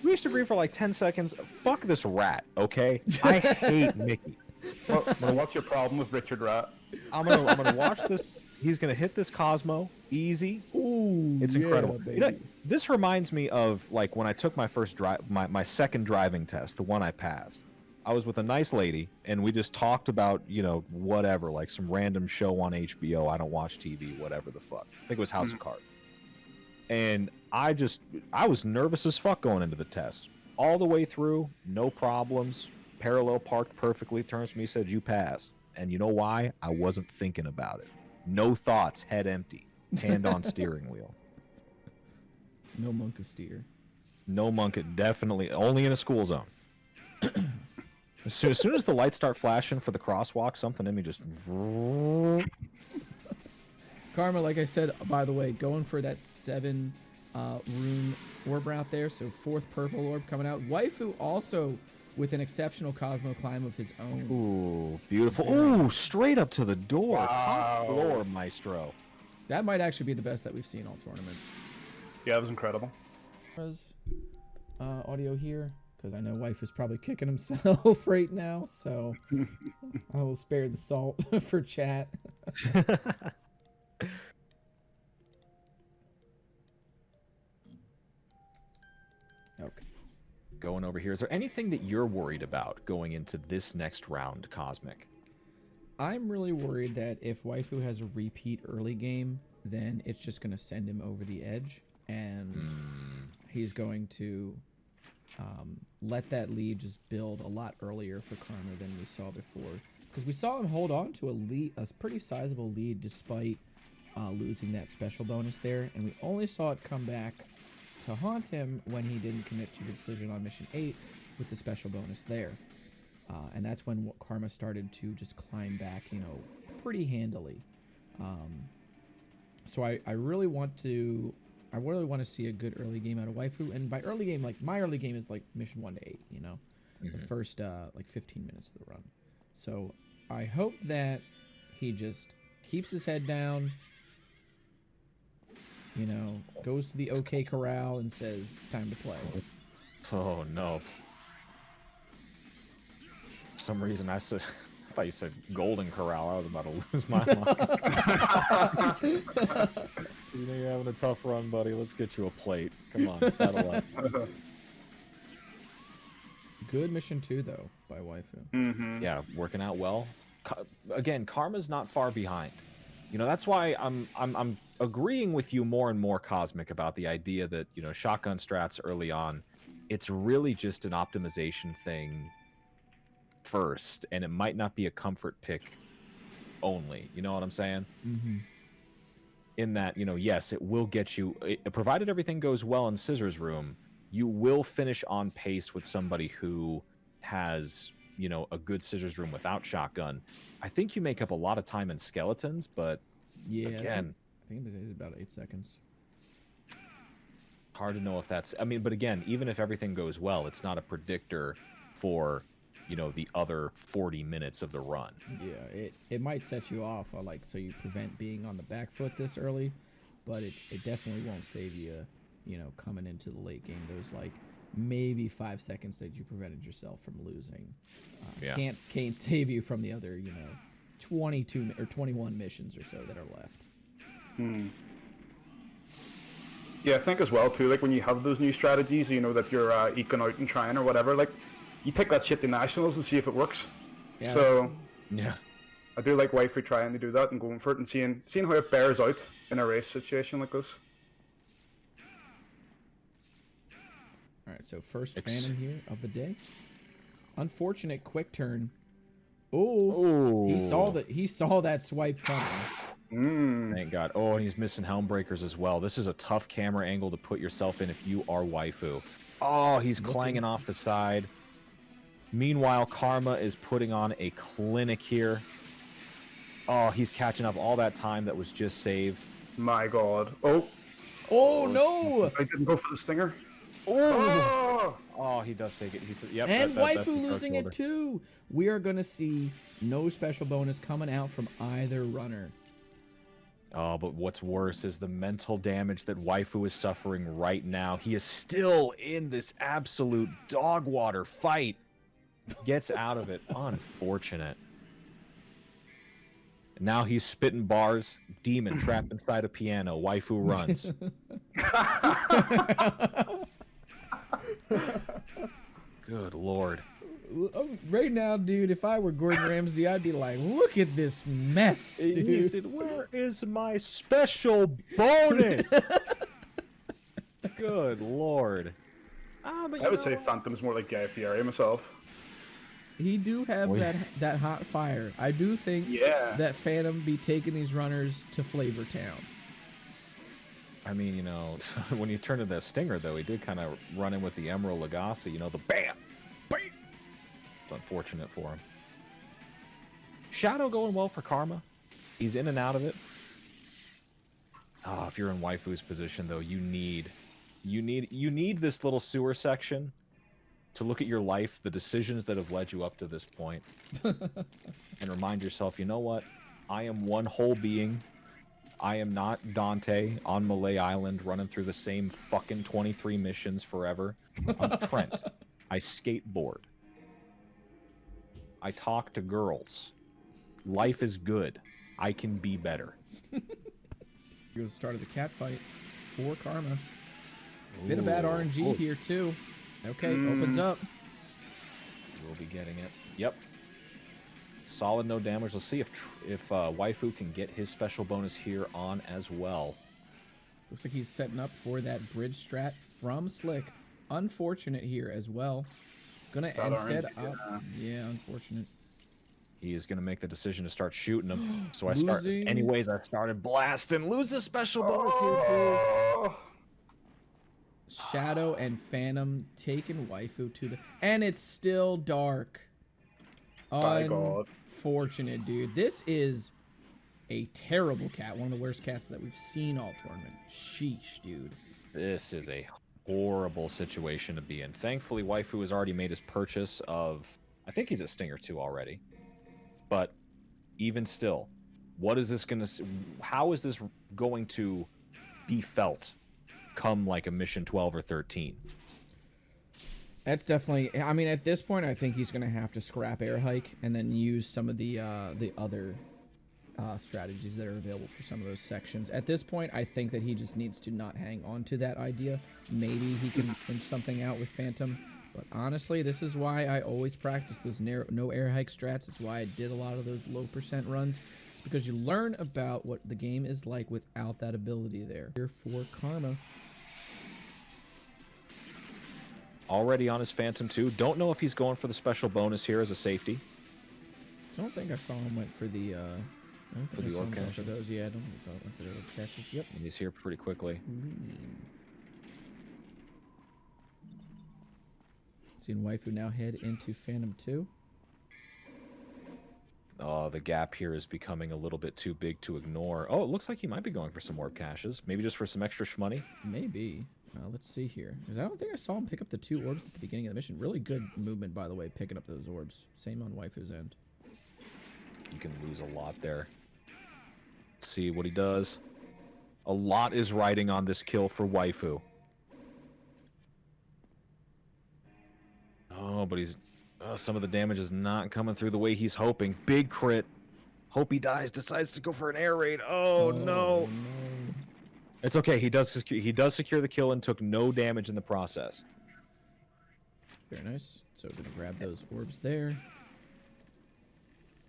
We used to agree for like 10 seconds. Fuck this rat, okay? I hate Mickey. Well, what's your problem with Richard Rat? I'm gonna watch this. He's gonna hit this Cosmo easy. Ooh, It's yeah, incredible. baby. You know, this reminds me of like when I took my first my second driving test, the one I passed. I was with a nice lady, and we just talked about, you know, whatever, like some random show on HBO. I don't watch TV, whatever the fuck. I think it was House of Cards. And I was nervous as fuck going into the test. All the way through, no problems. Parallel parked perfectly. Turns to me, said, "You passed." And you know why? I wasn't thinking about it. No thoughts, head empty. Hand on steering wheel. No monkasteer. No monk, definitely only in a school zone. As soon as the lights start flashing for the crosswalk, something in me just. Karma, like I said, by the way, going for that 7 room orb route there. So 4th purple orb coming out. Waifu also with an exceptional Cosmo climb of his own. Ooh, beautiful. Ooh, straight up to the door. Top Wow. floor, Maestro. That might actually be the best that we've seen all tournament. Yeah, it was incredible. Audio here, because I know Wife is probably kicking himself right now, so I will spare the salt for chat. Okay. Going over here, is there anything that you're worried about going into this next round, Cosmic? I'm really worried that if Waifu has a repeat early game, then it's just going to send him over the edge, and he's going to let that lead just build a lot earlier for Karma than we saw before. Because we saw him hold on to a pretty sizable lead despite losing that special bonus there, and we only saw it come back to haunt him when he didn't commit to the decision on Mission 8 with the special bonus there. And that's when Karma started to just climb back, you know, pretty handily. So I really want to see a good early game out of Waifu. And by early game, like my early game is like Mission 1 to 8, you know, the first like 15 minutes of the run. So I hope that he just keeps his head down, you know, goes to the OK Corral and says it's time to play. Oh no. For some reason I thought you said Golden Corral. I was about to lose my mind. You know you're having a tough run, buddy. Let's get you a plate. Come on, saddle up. Good Mission 2 though by Waifu. Yeah, working out well. Again, Karma's not far behind. You know, that's why I'm agreeing with you more and more, Cosmic, about the idea that, you know, shotgun strats early on, it's really just an optimization thing first, and it might not be a comfort pick only. You know what I'm saying? In that, you know, yes, it will get you, provided everything goes well in Scissor's Room, you will finish on pace with somebody who has, you know, a good Scissor's Room without shotgun. I think you make up a lot of time in Skeletons, but Yeah, again, I think it's about 8 seconds. hard to know if that's, I mean, but again, even if everything goes well, it's not a predictor for, you know, the other 40 minutes of the run. Yeah, it might set you off, like, so you prevent being on the back foot this early, but it definitely won't save you, you know, coming into the late game. Those, like, maybe 5 seconds that you prevented yourself from losing. Yeah. Can't save you from the other, you know, 22 or 21 missions or so that are left. Yeah, I think as well too, like when you have those new strategies, you know, that you're eking out and trying or whatever, like you take that shit to nationals and see if it works. Yeah. So Yeah. I do like Waifu trying to do that and going for it and seeing how it bears out in a race situation like this. All right, so first Phantom here of the day. Unfortunate quick turn Oh, Ooh. he saw that swipe coming. Thank God. Oh, and he's missing Helmbreakers as well. This is a tough camera angle to put yourself in if you are Waifu. Oh, he's clanging off the side. Meanwhile, Karma is putting on a clinic here. Oh, he's catching up all that time that was just saved. My God. Oh. Oh no! I didn't go for the stinger. Oh, he does take it. He's yep. And that's Waifu the losing shoulder. it too. We are gonna see no special bonus coming out from either runner. Oh, but what's worse is the mental damage that Waifu is suffering right now. He is still in this absolute dog water fight. Gets out of it. Unfortunate. Now he's spitting bars. Demon trapped inside a piano. Waifu runs. Good Lord. Right now, dude, if I were Gordon Ramsay, I'd be like, look at this mess, dude. He said, where is my special bonus? Good Lord. But I would say Phantom's more like Guy Fieri myself. He do have that hot fire. I do think that Phantom be taking these runners to Flavor Town. I mean, you know, when you turn to the Stinger, though, he did kind of run in with the Emerald Legacy, you know, the bam! Bam! It's unfortunate for him. Shadow going well for Karma. He's in and out of it. Oh, if you're in Waifu's position, though, you need this little sewer section to look at your life, the decisions that have led you up to this point, and remind yourself, you know what? I am one whole being. I am not Dante on Malay Island running through the same fucking 23 missions forever. I'm Trent. I skateboard. I talk to girls. Life is good. I can be better. Here's the start of the cat fight for Karma. Bit of bad RNG here, too. Okay, opens up. We'll be getting it. Yep. Solid, no damage. Let's see if Waifu can get his special bonus here on as well. Looks like he's setting up for that bridge strat from Slick. Unfortunate here as well. Gonna instead up. Yeah, unfortunate. He is gonna make the decision to start shooting him. So I started blasting. Lose the special bonus here, too. Shadow and Phantom taking Waifu to the... And it's still dark. My God. Unfortunate, dude. This is a terrible cat. One of the worst cats that we've seen all tournament. Sheesh, dude. This is a horrible situation to be in. Thankfully, Waifu has already made his purchase of... I think he's at Stinger 2 already. But even still, what is this going to... How is this going to be felt come like a mission 12 or 13? That's definitely... I mean, at this point, I think he's going to have to scrap Air Hike and then use some of the other strategies that are available for some of those sections. At this point, I think that he just needs to not hang on to that idea. Maybe he can finish something out with Phantom. But honestly, this is why I always practice those no Air Hike strats. It's why I did a lot of those low percent runs. It's because you learn about what the game is like without that ability there. Here for Karma. Already on his Phantom 2. Don't know if he's going for the special bonus here as a safety. Don't think I saw him went for the For the orc for those. Yeah, I don't think I saw him went for the orc catches. Yep. And he's here pretty quickly. Seeing Waifu now head into Phantom 2. Oh, the gap here is becoming a little bit too big to ignore. Oh, it looks like he might be going for some orb caches. Maybe just for some extra shmoney. Maybe. Let's see here. Because I don't think I saw him pick up the 2 orbs at the beginning of the mission. Really good movement, by the way, picking up those orbs. Same on Waifu's end. You can lose a lot there. Let's see what he does. A lot is riding on this kill for Waifu. Oh, but he's... some of the damage is not coming through the way he's hoping. Big crit. Hope he dies. Decides to go for an air raid. Oh, no. It's okay. He does secure the kill and took no damage in the process. Very nice. So gonna grab those orbs there. And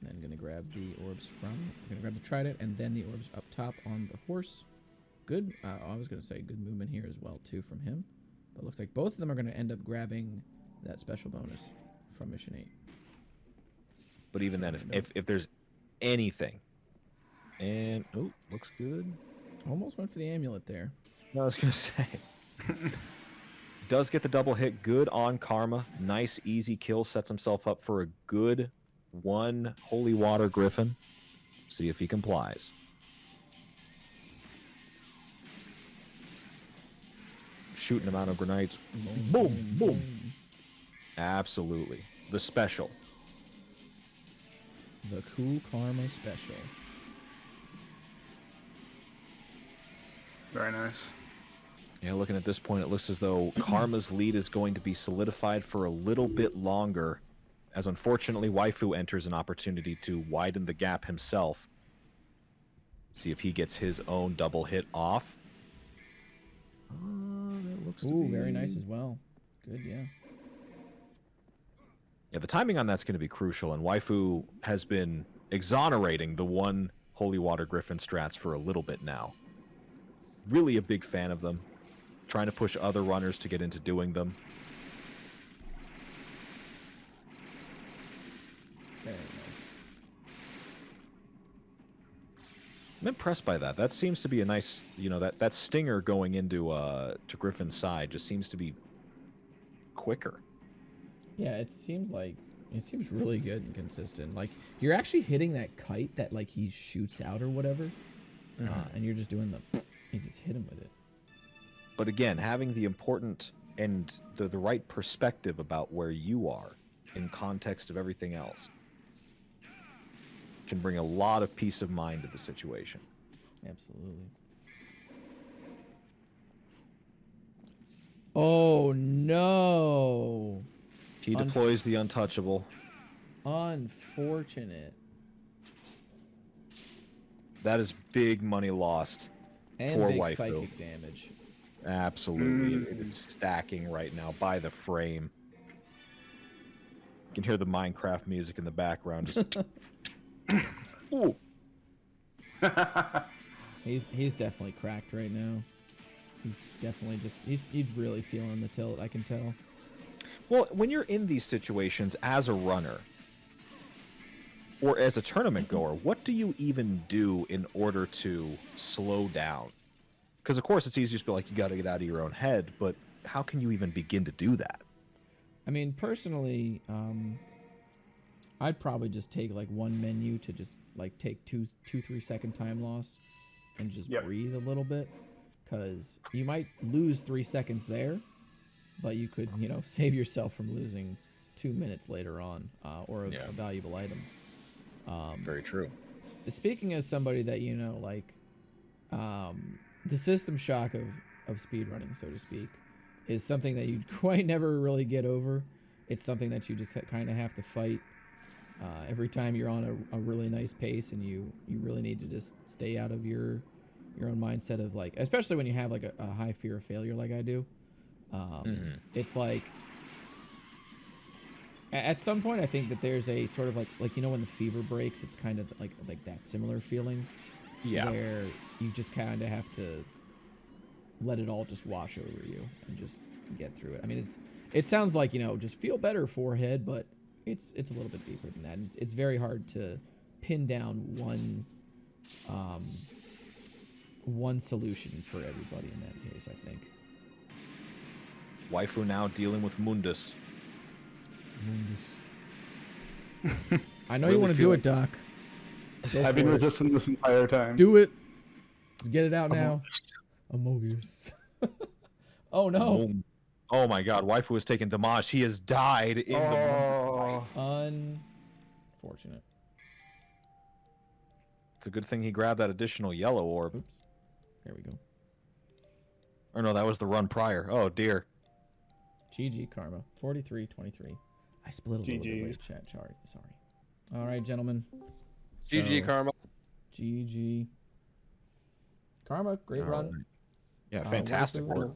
then gonna grab the orbs gonna grab the trident and then the orbs up top on the horse. Good. I was gonna say good movement here as well too from him. But it looks like both of them are gonna end up grabbing that special bonus from mission 8. But even then, if there's anything, and looks good. Almost went for the amulet there. No, I was gonna say. Does get the double hit. Good on Karma. Nice, easy kill. Sets himself up for a good 1 Holy Water Griffin. See if he complies. Shooting him out of grenades. Boom, boom. Absolutely. The special. The cool Karma special. Very nice. Yeah, looking at this point, it looks as though Karma's lead is going to be solidified for a little bit longer, as unfortunately Waifu enters an opportunity to widen the gap himself. See if he gets his own double hit off. That looks to be... very nice as well. Good, yeah. Yeah, the timing on that's going to be crucial, and Waifu has been exonerating the 1 Holy Water Griffin strats for a little bit now. Really a big fan of them. Trying to push other runners to get into doing them. Very nice. I'm impressed by that. That seems to be a nice, that stinger going into to Griffin's side just seems to be quicker. Yeah, it seems really good and consistent. Like, you're actually hitting that kite that, like, he shoots out or whatever, and you're just doing you just hit him with it. But again, having the important and the right perspective about where you are in context of everything else can bring a lot of peace of mind to the situation. Absolutely. Oh, no. He deploys the untouchable. Unfortunate. That is big money lost And for big Waifu. psychic damage. Absolutely. It is stacking right now by the frame. You can hear the Minecraft music in the background. Just... Ooh. He's definitely cracked right now. He's definitely he's really feeling the tilt, I can tell. Well, when you're in these situations as a runner or as a tournament goer, what do you even do in order to slow down? Because, of course, it's easy to be like, you got to get out of your own head, but how can you even begin to do that? I mean, personally, I'd probably just take, like, one menu to just, like, take 3 second time loss and just breathe a little bit. Because you might lose 3 seconds there, but you could, save yourself from losing 2 minutes later on, or a valuable item. Very true. Speaking as somebody that, the system shock of speedrunning, so to speak, is something that you quite never really get over. It's something that you just kind of have to fight every time you're on a really nice pace, and you really need to just stay out of your own mindset of, like, especially when you have, like, a high fear of failure like I do. It's like, at some point I think that there's a sort of like when the fever breaks, it's kind of like that similar feeling. Yeah. Where you just kind of have to let it all just wash over you and just get through it. I mean, it sounds like, just feel better, forehead, but it's a little bit deeper than that. And it's very hard to pin down one solution for everybody in that case, I think. Waifu now dealing with Mundus. I know you want to do it, Doc. I've been resisting this entire time. Do it. Get it out now. Amogus. Oh no. Oh my god, Waifu has taken damage. He has died in the... Unfortunate. It's a good thing he grabbed that additional yellow orb. Oops. There we go. Or no, that was the run prior. Oh dear. GG Karma. 43-23. I split a little bit with chat. Sorry. All right, gentlemen. GG Karma. GG. Karma, great run. Right. Yeah, fantastic work.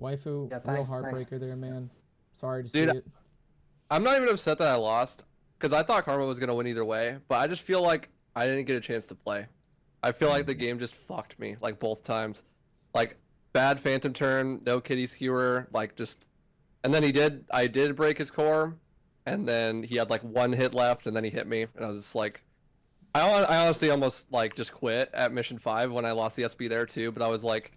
Waifu, Yeah, real thanks, heartbreaker thanks. there, man. Sorry to see Dude, it. I'm not even upset that I lost, because I thought Karma was going to win either way, but I just feel like I didn't get a chance to play. I feel like the game just fucked me, like, both times. Like, bad Phantom turn, no kitty skewer, like, just... And then I did break his core, and then he had like 1 hit left, and then he hit me, and I was just like, I honestly almost like just quit at mission 5 when I lost the SB there too, but I was like,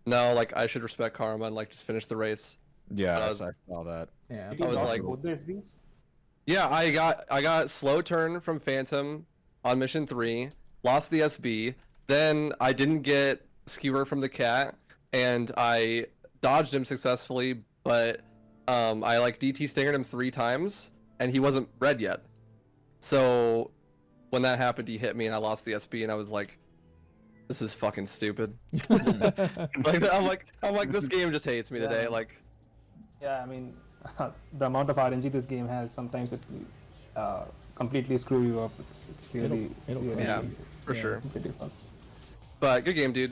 no, like I should respect karma and like just finish the race. Yeah, I I saw that. Yeah, I was like, both the SBs. yeah, I got slow turn from Phantom on mission 3, lost the SB, then I didn't get skewer from the cat, and I dodged him successfully, but I like DT stingered him 3 times, and he wasn't red yet. So when that happened, he hit me, and I lost the SB, and I was like, this is fucking stupid. Like I'm like this game just hates me today. Yeah. Like, Yeah, I mean, the amount of RNG this game has, sometimes it completely screw you up. It's really, It'll really yeah, for sure. pretty fun. But good game, dude.